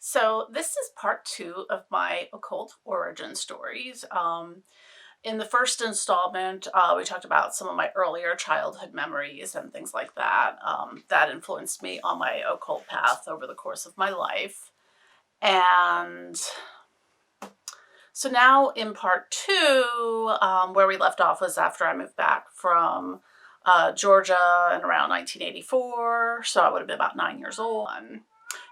So this is part two of my occult origin stories. In the first installment, we talked about some of my earlier childhood memories and things like that that influenced me on my occult path over the course of my life. And so now in part two, where we left off was after I moved back from Georgia in around 1984. So I would have been about 9 years old.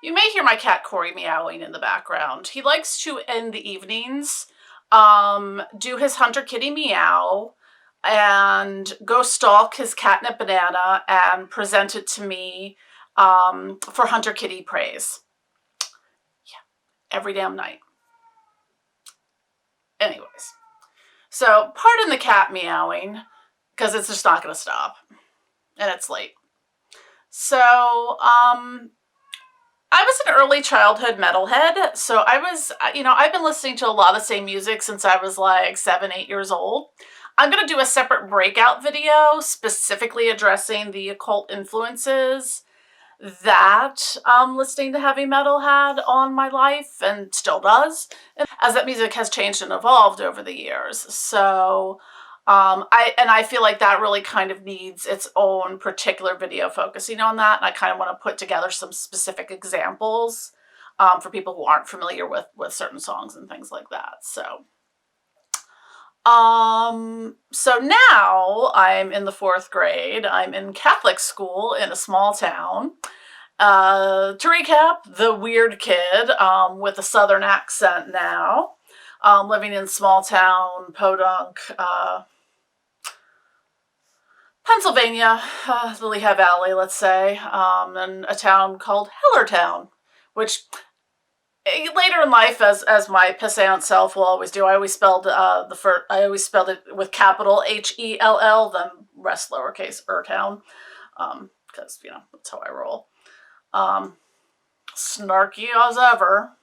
You may hear my cat Corey meowing in the background. He likes to end the evenings, do his Hunter Kitty meow, and go stalk his catnip banana and present it to me for Hunter Kitty praise. Yeah, every damn night. Anyways, so pardon the cat meowing, because it's just not going to stop, and it's late. So, I was an early childhood metalhead, so I've been listening to a lot of the same music since I was like 7, 8 years old. I'm going to do a separate breakout video specifically addressing the occult influences that listening to heavy metal had on my life and still does, as that music has changed and evolved over the years. So I feel like that really kind of needs its own particular video focusing on that. And I kind of want to put together some specific examples for people who aren't familiar with certain songs and things like that. So now I'm in the 4th grade. I'm in Catholic school in a small town. To recap, the weird kid with a southern accent now, living in small town Podunk, Pennsylvania, the Lehigh Valley, let's say, and a town called Hellertown, which later in life, as my pissant self will always do, I always spelled it with capital Hell, then rest lowercase town, because that's how I roll. Snarky as ever.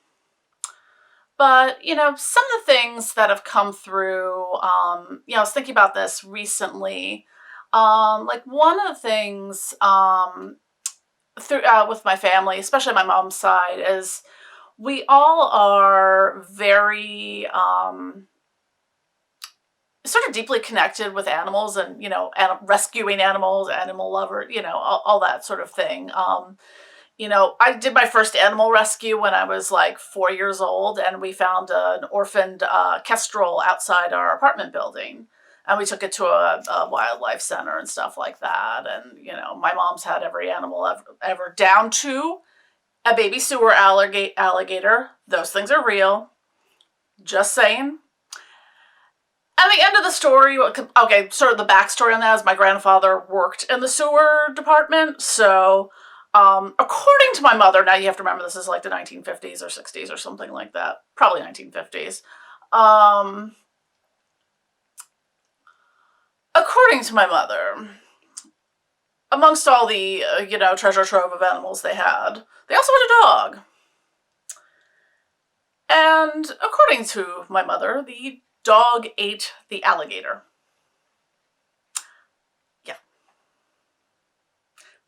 But, some of the things that have come through, I was thinking about this recently. Like one of the things with my family, especially my mom's side, is we all are very sort of deeply connected with animals and, rescuing animals, animal lover, all that sort of thing. I did my first animal rescue when I was like 4 years old, and we found an orphaned kestrel outside our apartment building. And we took it to a wildlife center and stuff like that. And, my mom's had every animal ever down to a baby sewer alligator. Those things are real. Just saying. At the end of the story, okay, sort of the backstory on that is my grandfather worked in the sewer department. So, according to my mother, now you have to remember this is like the 1950s or 60s or something like that. Probably 1950s. According to my mother, amongst all the, treasure trove of animals they also had a dog. And according to my mother, the dog ate the alligator. Yeah.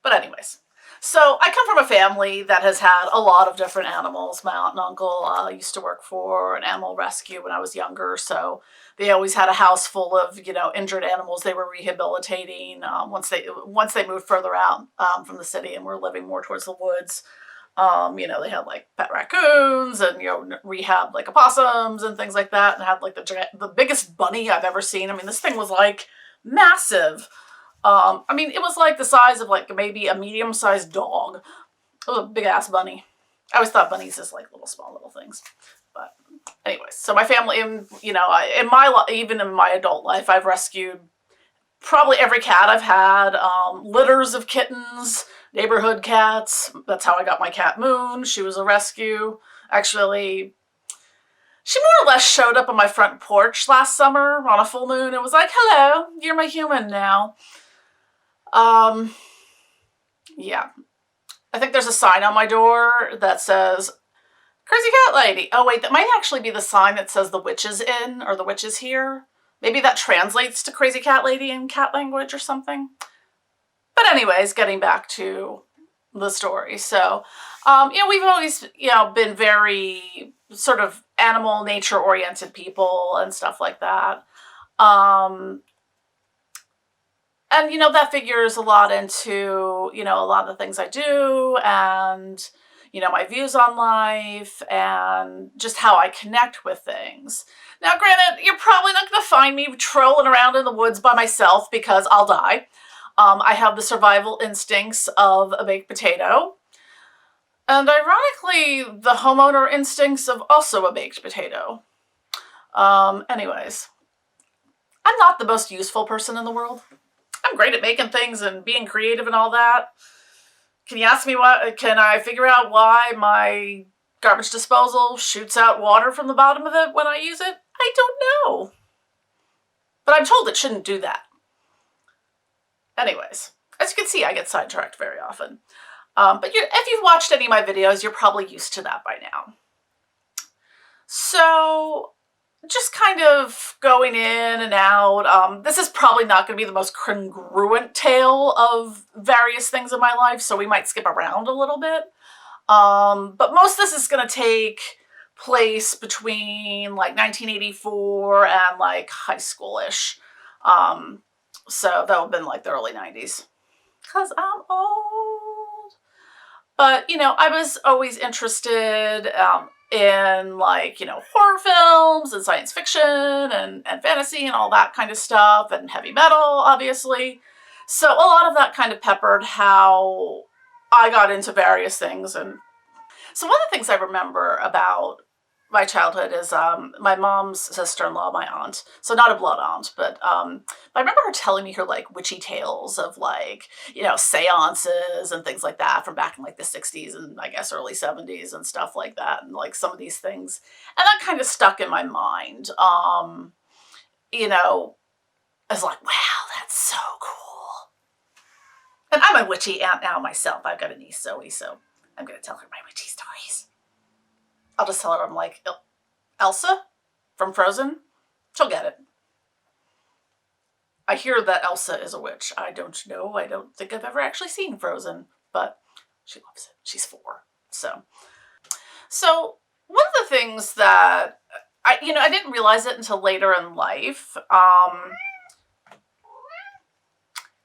But anyways, so I come from a family that has had a lot of different animals. My aunt and uncle used to work for an animal rescue when I was younger, so they always had a house full of, injured animals they were rehabilitating once they moved further out from the city and were living more towards the woods. They had like pet raccoons and, rehab like opossums and things like that, and had like the biggest bunny I've ever seen. I mean, this thing was like massive. It was like the size of like maybe a medium-sized dog. It was a big-ass bunny. I always thought bunnies is like small little things. But anyways, so my family, even in my adult life, I've rescued probably every cat I've had, litters of kittens, neighborhood cats. That's how I got my cat Moon. She was a rescue. Actually, she more or less showed up on my front porch last summer on a full moon. It was like, hello, you're my human now. Yeah. I think there's a sign on my door that says, Crazy Cat Lady. Oh, wait, that might actually be the sign that says the witch is in, or the witch is here. Maybe that translates to Crazy Cat Lady in cat language or something. But anyways, getting back to the story. So, We've always, been very sort of animal nature oriented people and stuff like that. Um, and, that figures a lot into, a lot of the things I do and, my views on life and just how I connect with things. Now, granted, you're probably not going to find me trolling around in the woods by myself because I'll die. I have the survival instincts of a baked potato. And ironically, the homeowner instincts of also a baked potato. Anyways, I'm not the most useful person in the world. I'm great at making things and being creative and all that. Can you ask me can I figure out why my garbage disposal shoots out water from the bottom of it when I use it? I don't know. But I'm told it shouldn't do that. Anyways, as you can see, I get sidetracked very often. But if you've watched any of my videos, you're probably used to that by now. So, just kind of going in and out. This is probably not going to be the most congruent tale of various things in my life, so we might skip around a little bit. But most of this is going to take place between like 1984 and like high school-ish. So that would have been like the early 90s. Because I'm old. But, I was always interested in like, horror films and science fiction and fantasy and all that kind of stuff and heavy metal, obviously. So a lot of that kind of peppered how I got into various things. And so one of the things I remember about my childhood is my mom's sister-in-law, my aunt. So not a blood aunt, but I remember her telling me her like witchy tales of like, seances and things like that from back in like the 60s and I guess early 70s and stuff like that. And like some of these things. And that kind of stuck in my mind. I was like, wow, that's so cool. And I'm a witchy aunt now myself. I've got a niece, Zoe, so I'm going to tell her my witchy stories. I'll just tell her I'm like Elsa from Frozen. She'll get it. I hear that Elsa is a witch. I don't know. I don't think I've ever actually seen Frozen, but she loves it. She's 4. So one of the things that I didn't realize it until later in life.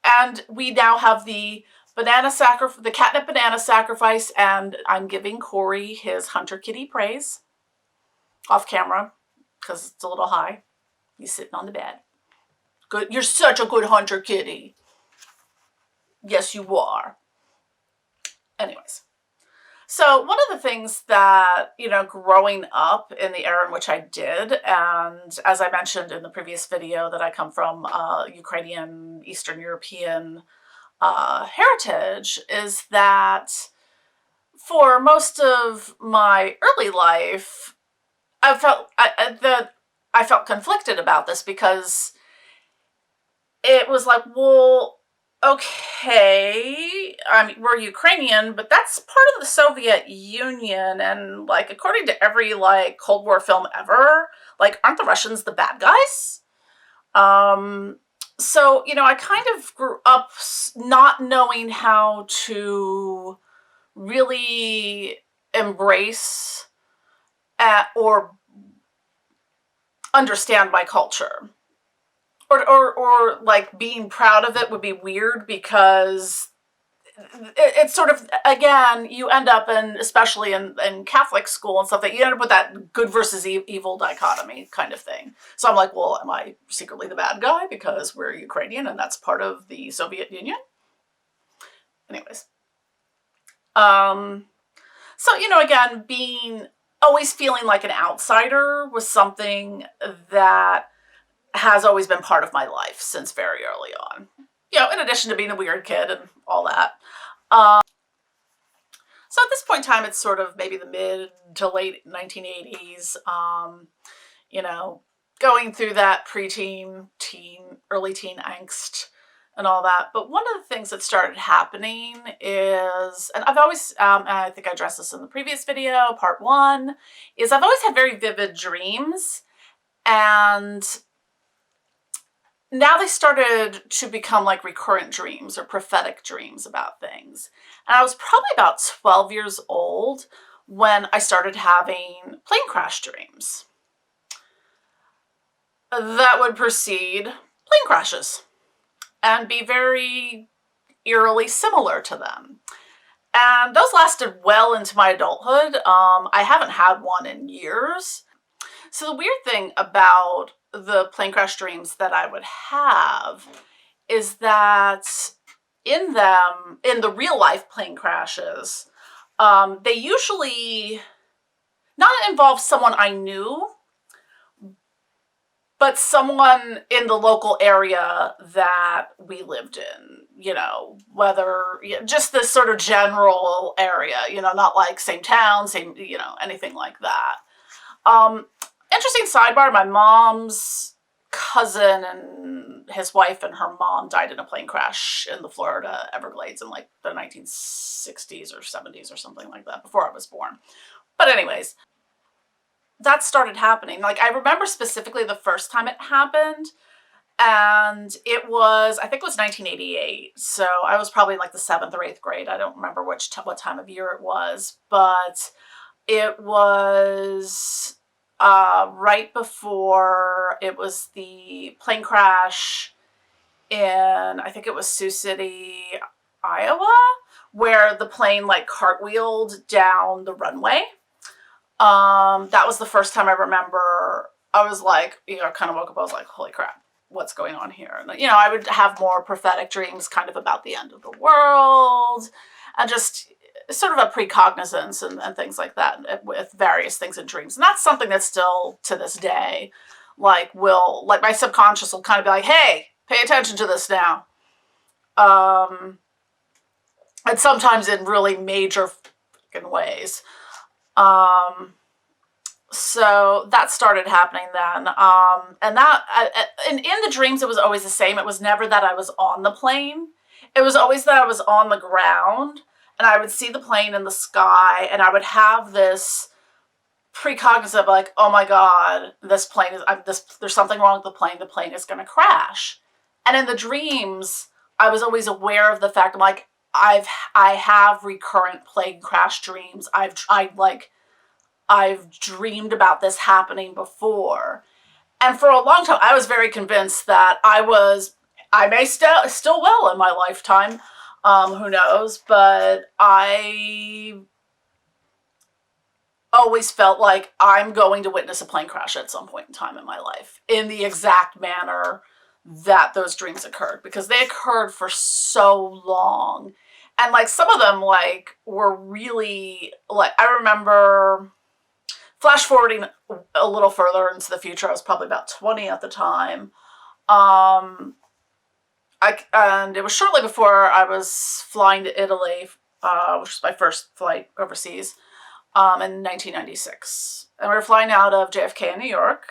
And we now have the catnip banana sacrifice, and I'm giving Corey his hunter kitty praise off camera because it's a little high. He's sitting on the bed. Good, you're such a good hunter kitty. Yes, you are. Anyways, so one of the things that growing up in the era in which I did, and as I mentioned in the previous video, that I come from Ukrainian, Eastern European heritage, is that for most of my early life, I felt conflicted about this because it was like, well, okay, I mean, we're Ukrainian, but that's part of the Soviet Union, and like according to every like Cold War film ever, like aren't the Russians the bad guys? So, I kind of grew up not knowing how to really embrace or understand my culture. Or like being proud of it would be weird because it's sort of, again, you end up especially in Catholic school and stuff, that you end up with that good versus evil dichotomy kind of thing. So I'm like, well, am I secretly the bad guy because we're Ukrainian and that's part of the Soviet Union? Anyways. So, again, always feeling like an outsider was something that has always been part of my life since very early on. In addition to being a weird kid and all that. So at this point in time, it's sort of maybe the mid to late 1980s, going through that preteen, early teen angst and all that. But one of the things that started happening is, and I've always, I think I addressed this in the previous video, part 1, is I've always had very vivid dreams. And now they started to become like recurrent dreams or prophetic dreams about things. And I was probably about 12 years old when I started having plane crash dreams that would precede plane crashes and be very eerily similar to them. And those lasted well into my adulthood. I haven't had one in years. So the weird thing about the plane crash dreams that I would have is that in them, in the real life plane crashes, they usually not involve someone I knew, but someone in the local area that we lived in, whether just this sort of general area, not like same town, same, anything like that. Interesting sidebar, my mom's cousin and his wife and her mom died in a plane crash in the Florida Everglades in like the 1960s or 70s or something like that, before I was born. But anyways, that started happening. Like, I remember specifically the first time it happened, and it was, I think it was 1988. So I was probably in like the 7th or 8th grade. I don't remember what time of year it was, but it was right before it was the plane crash in, I think it was Sioux City, Iowa, where the plane like cartwheeled down the runway. That was the first time I remember. I was like, kind of woke up, I was like, holy crap, what's going on here? And, I would have more prophetic dreams kind of about the end of the world and just sort of a precognizance and things like that with various things in dreams. And that's something that's still to this day, like my subconscious will kind of be like, hey, pay attention to this now. And sometimes in really major ways. So that started happening then. And in the dreams, it was always the same. It was never that I was on the plane. It was always that I was on the ground and I would see the plane in the sky and I would have this precognizance of like, oh my God, this plane is, there's something wrong with the plane is going to crash. And in the dreams, I was always aware of the fact, I'm like, I have recurrent plane crash dreams. I've dreamed about this happening before. And for a long time, I was very convinced that I may still will in my lifetime, who knows, but I always felt like I'm going to witness a plane crash at some point in time in my life in the exact manner that those dreams occurred, because they occurred for so long. And like some of them like were really like, I remember flash forwarding a little further into the future. I was probably about 20 at the time. And it was shortly before I was flying to Italy, which was my first flight overseas, in 1996. And we were flying out of JFK in New York.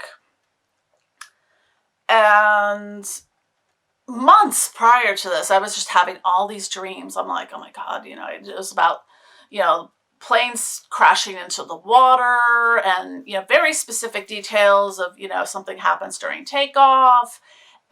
And months prior to this, I was just having all these dreams. I'm like, oh my God, it was about, planes crashing into the water and, very specific details of, something happens during takeoff.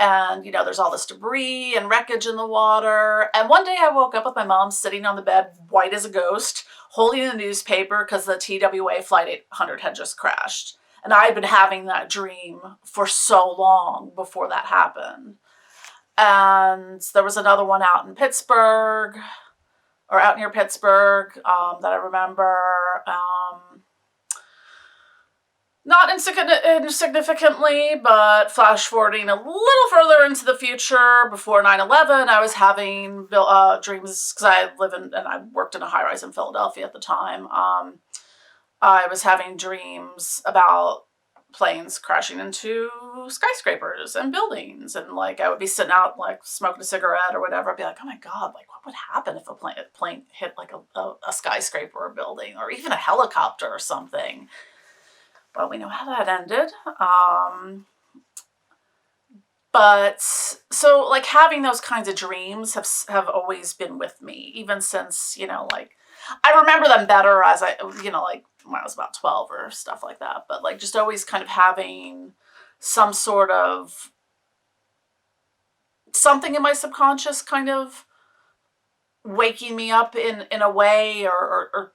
And, there's all this debris and wreckage in the water. And one day I woke up with my mom sitting on the bed, white as a ghost, holding a newspaper because the TWA Flight 800 had just crashed. And I had been having that dream for so long before that happened. And there was another one out in Pittsburgh, or out near Pittsburgh, that I remember. Not insignificantly, but flash forwarding a little further into the future, before 9/11, I was having dreams, because and I worked in a high-rise in Philadelphia at the time. I was having dreams about planes crashing into skyscrapers and buildings, and like I would be sitting out like smoking a cigarette or whatever. I'd be like, oh my God, like what would happen if a plane hit like a skyscraper or a building, or even a helicopter or something? Well, we know how that ended. But so like having those kinds of dreams have always been with me, even since, like I remember them better as like when I was about 12 or stuff like that. But like just always kind of having some sort of something in my subconscious kind of waking me up in a way, or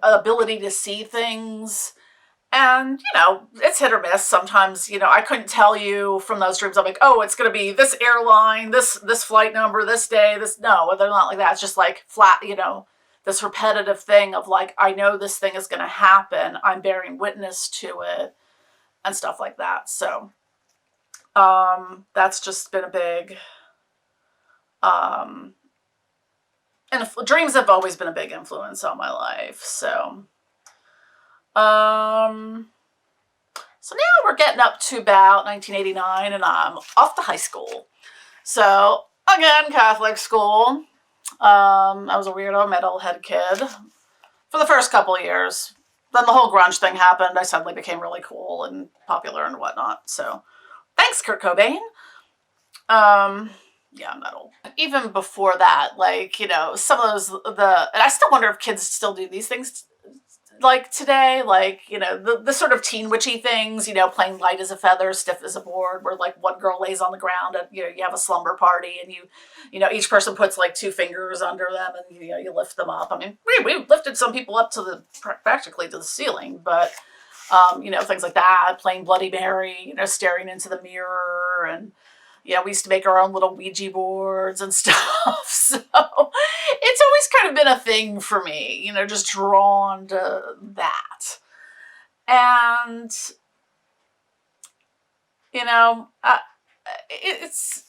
ability to see things. And, it's hit or miss. Sometimes, I couldn't tell you from those dreams. I'm like, oh, it's going to be this airline, this flight number, this day, no, they're not like that. It's just like flat, this repetitive thing of like, I know this thing is going to happen. I'm bearing witness to it and stuff like that. So, that's just been a big, and dreams have always been a big influence on my life. So, so now we're getting up to about 1989, and I'm off to high school. So again, Catholic school. I was a weirdo metalhead kid for the first couple of years. Then the whole grunge thing happened. I suddenly became really cool and popular and whatnot. So thanks, Kurt Cobain. Yeah, I'm not old. Even before that, like, some of those, and I still wonder if kids still do these things like today, like, the sort of teen witchy things, playing light as a feather, stiff as a board, where like one girl lays on the ground and, you have a slumber party, and each person puts like 2 fingers under them, and, you lift them up. I mean, we lifted some people up to practically to the ceiling, but, things like that, playing Bloody Mary, staring into the mirror, and, we used to make our own little Ouija boards and stuff. So it's always kind of been a thing for me, just drawn to that. And, it's,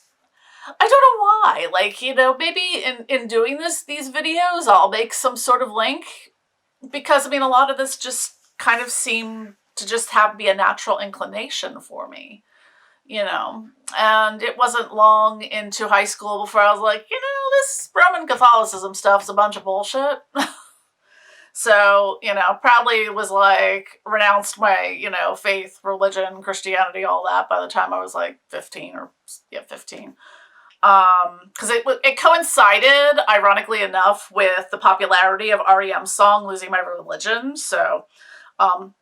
I don't know why. Like, maybe in doing these videos, I'll make some sort of link. Because, a lot of this just kind of seemed to just be a natural inclination for me. And it wasn't long into high school before I was like, this Roman Catholicism stuff's a bunch of bullshit. So, probably was like, renounced my, faith, religion, Christianity, all that by the time I was like 15 or, 15. Because it coincided, ironically enough, with the popularity of REM's song, Losing My Religion. So,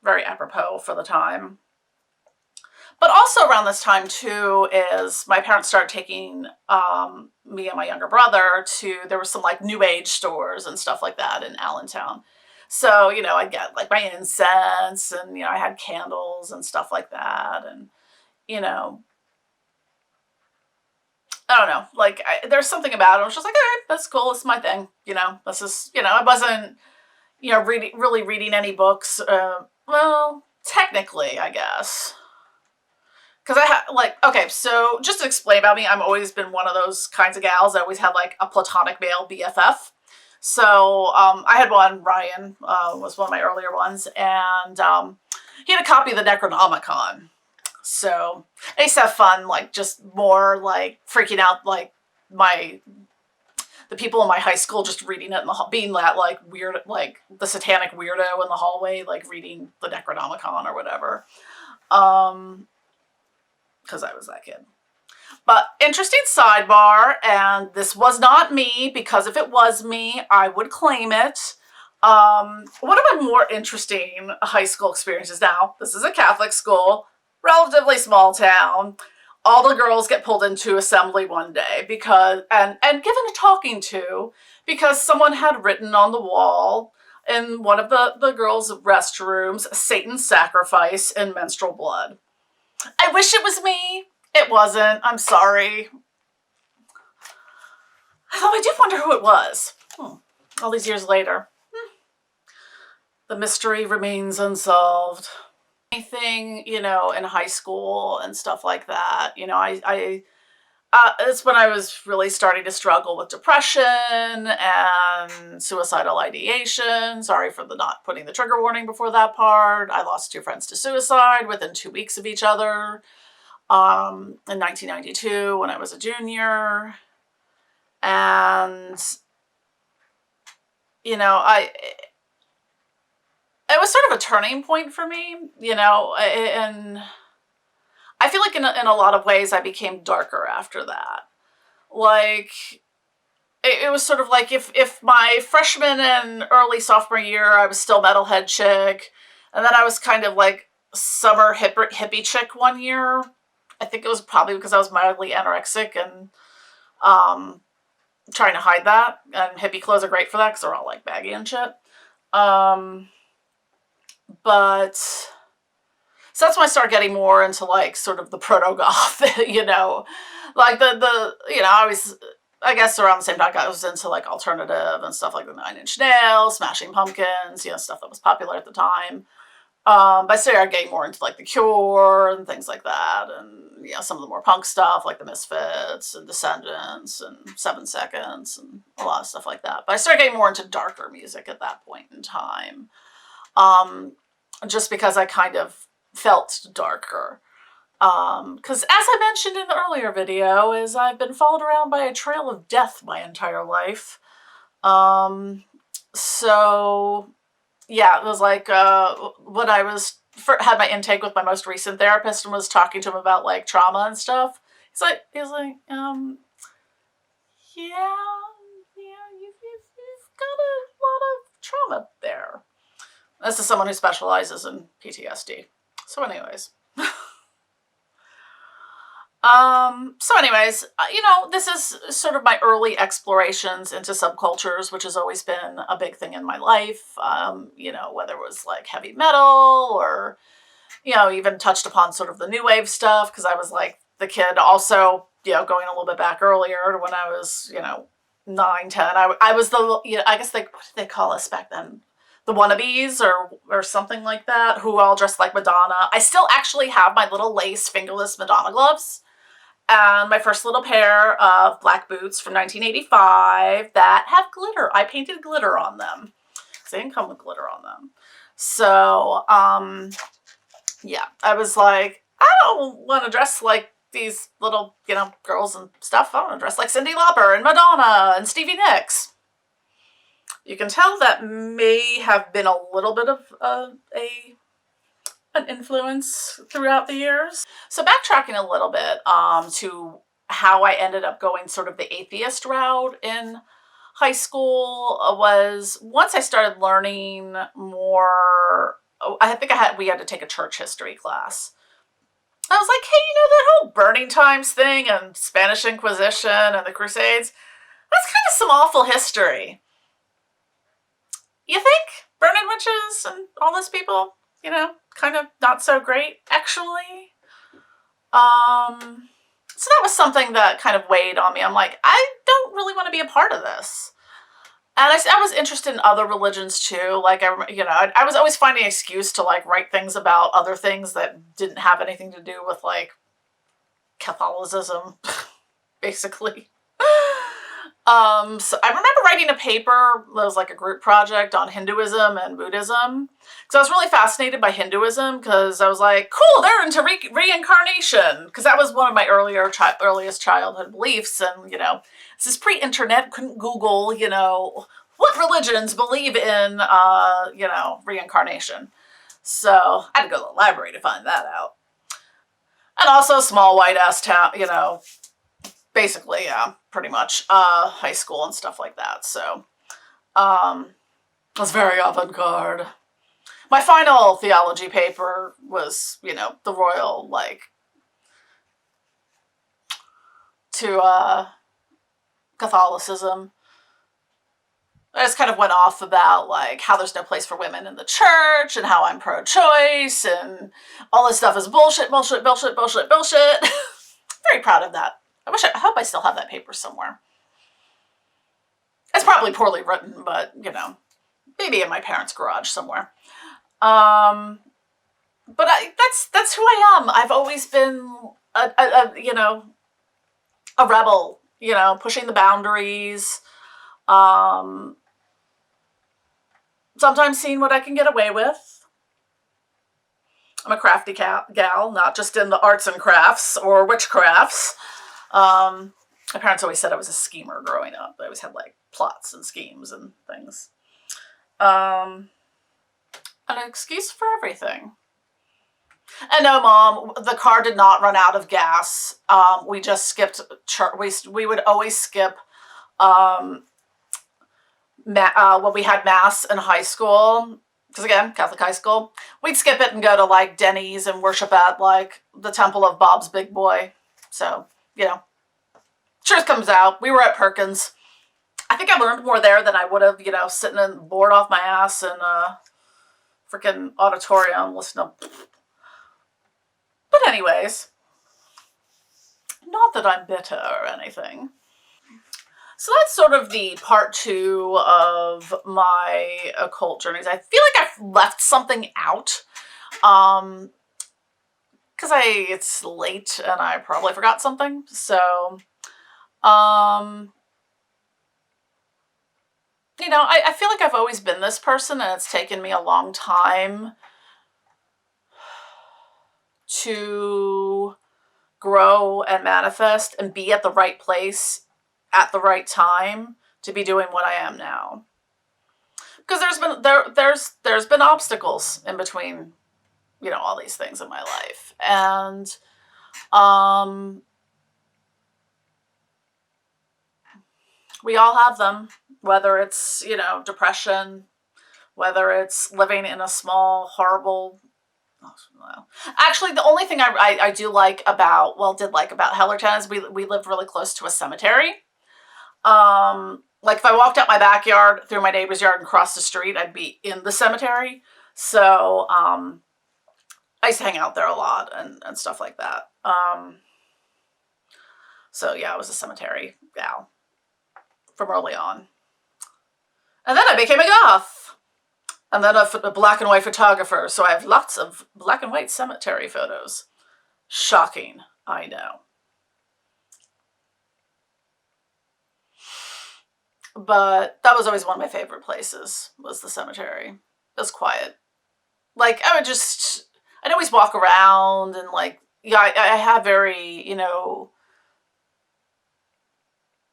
very apropos for the time. But also around this time, too, is my parents started taking me and my younger brother there were some, like, New Age stores and stuff like that in Allentown. So, I'd get, like, my incense, and, I had candles and stuff like that. And, I don't know. Like, there's something about it. I was just like, all right, that's cool. It's my thing. This is, I wasn't, really reading any books. Well, technically, I guess. Because okay, so just to explain about me, I've always been one of those kinds of gals. I always had, like, a platonic male BFF. So, I had one, Ryan, was one of my earlier ones, and, he had a copy of the Necronomicon. So, I used to have fun, like, just more, like, freaking out, like, the people in my high school just reading it, being that, like, weird, like, the satanic weirdo in the hallway, like, reading the Necronomicon or whatever. Because I was that kid. But interesting sidebar, and this was not me, because if it was me, I would claim it. One of my more interesting high school experiences now, this is a Catholic school, relatively small town. All the girls get pulled into assembly one day and given a talking to, because someone had written on the wall in one of the girls' restrooms, Satan's sacrifice and menstrual blood. I wish it was me. It wasn't. I'm sorry. Although I do wonder who it was. All these years later. The mystery remains unsolved. Anything, in high school and stuff like that. It's when I was really starting to struggle with depression and suicidal ideation. Sorry for not putting the trigger warning before that part. I lost 2 friends to suicide within 2 weeks of each other in 1992 when I was a junior. And, it was sort of a turning point for me, and I feel like in a lot of ways I became darker after that. Like, it was sort of like if my freshman and early sophomore year I was still metalhead chick, and then I was kind of like summer hippie chick one year. I think it was probably because I was mildly anorexic and Trying to hide that. And hippie clothes are great for that because they're all like baggy and shit. But so that's when I started getting more into like sort of the proto-goth, you know, like I guess around the same time I was into like alternative and stuff like the Nine Inch Nails, Smashing Pumpkins, you know, stuff that was popular at the time. But I started getting more into like The Cure and things like that, and you know, some of the more punk stuff like the Misfits and Descendants and 7 Seconds and a lot of stuff like that. But I started getting more into darker music at that point in time, just because I kind of felt darker. Because as I mentioned in the earlier video, is I've been followed around by a trail of death my entire life. So yeah, it was like when I had my intake with my most recent therapist and was talking to him about like trauma and stuff. He's like, yeah, you've got a lot of trauma there. This is someone who specializes in PTSD. So anyways. You know, this is sort of my early explorations into subcultures, which has always been a big thing in my life. You know, whether it was like heavy metal or, you know, even touched upon sort of the new wave stuff, because I was like the kid also, you know, going a little bit back earlier to when I was, you know, 9, 10. I was the, you know, I guess what did they call us back then? The wannabes or something like that, who all dressed like Madonna. I still actually have my little lace fingerless Madonna gloves. And my first little pair of black boots from 1985 that have glitter. I painted glitter on them. They didn't come with glitter on them. So, yeah, I was like, I don't want to dress like these little, you know, girls and stuff. I want to dress like Cyndi Lauper and Madonna and Stevie Nicks. You can tell that may have been a little bit of an influence throughout the years. So backtracking a little bit to how I ended up going sort of the atheist route in high school was once I started learning more. I think we had to take a church history class. I was like, hey, you know, that whole burning times thing and Spanish Inquisition and the Crusades, that's kind of some awful history. You think? Burning witches and all those people, you know, kind of not so great, actually. So that was something that kind of weighed on me. I'm like, I don't really want to be a part of this. And I was interested in other religions too. Like, I was always finding an excuse to like write things about other things that didn't have anything to do with like Catholicism, basically. So I remember writing a paper that was like a group project on Hinduism and Buddhism. Because I was really fascinated by Hinduism because I was like, cool, they're into reincarnation. Because that was one of my earliest childhood beliefs. And, you know, this is pre-internet, couldn't Google, you know, what religions believe in, you know, reincarnation. So I had to go to the library to find that out. And also small white-ass town, you know, basically, yeah, pretty much, high school and stuff like that. So, it was very avant-garde. My final theology paper was, you know, the royal, like, to, Catholicism. I just kind of went off about, like, how there's no place for women in the church and how I'm pro-choice and all this stuff is bullshit, bullshit, bullshit, bullshit, bullshit. Very proud of that. I hope I still have that paper somewhere. It's probably poorly written, but, you know, maybe in my parents' garage somewhere. But that's who I am. I've always been you know, a rebel, you know, pushing the boundaries. Sometimes seeing what I can get away with. I'm a crafty gal, not just in the arts and crafts or witchcrafts. My parents always said I was a schemer growing up. I always had like plots and schemes and things. An excuse for everything. And no, Mom, the car did not run out of gas. We just skipped church. We would always skip when we had mass in high school. Because again, Catholic high school. We'd skip it and go to like Denny's and worship at like the temple of Bob's Big Boy. So, you know, truth comes out. We were at Perkins. I think I learned more there than I would have, sitting and bored off my ass in a freaking auditorium listening to. But anyways, not that I'm bitter or anything. So that's sort of the part 2 of my occult journeys. I feel like I've left something out. Because it's late and I probably forgot something. So, I feel like I've always been this person, and it's taken me a long time to grow and manifest and be at the right place at the right time to be doing what I am now. Because there's been obstacles in between, all these things in my life. And we all have them, whether it's, depression, whether it's living in a small, horrible. Actually, the only thing I did like about Hellertown is we lived really close to a cemetery. Like if I walked out my backyard through my neighbor's yard and crossed the street, I'd be in the cemetery. So I used to hang out there a lot and stuff like that. So yeah, I was a cemetery gal from early on. And then I became a goth. And then a black and white photographer. So I have lots of black and white cemetery photos. Shocking, I know. But that was always one of my favorite places, was the cemetery. It was quiet. Like, I'd always walk around and I have very,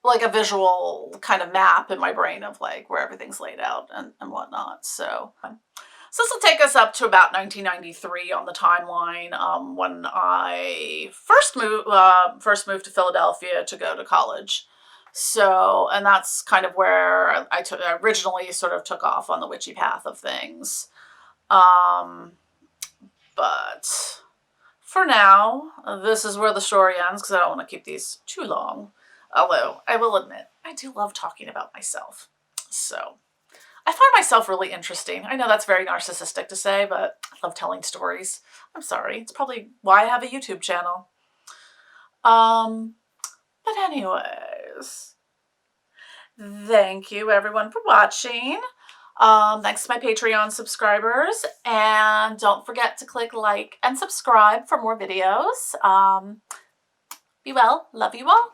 like a visual kind of map in my brain of like where everything's laid out and whatnot. So this will take us up to about 1993 on the timeline, when I first moved to Philadelphia to go to college. So, and that's kind of where I originally sort of took off on the witchy path of things. But for now, this is where the story ends, because I don't want to keep these too long. Although, I will admit, I do love talking about myself. So, I find myself really interesting. I know that's very narcissistic to say, but I love telling stories. I'm sorry. It's probably why I have a YouTube channel. But anyways, thank you everyone for watching. Thanks to my Patreon subscribers. And don't forget to click like and subscribe for more videos. Be well. Love you all.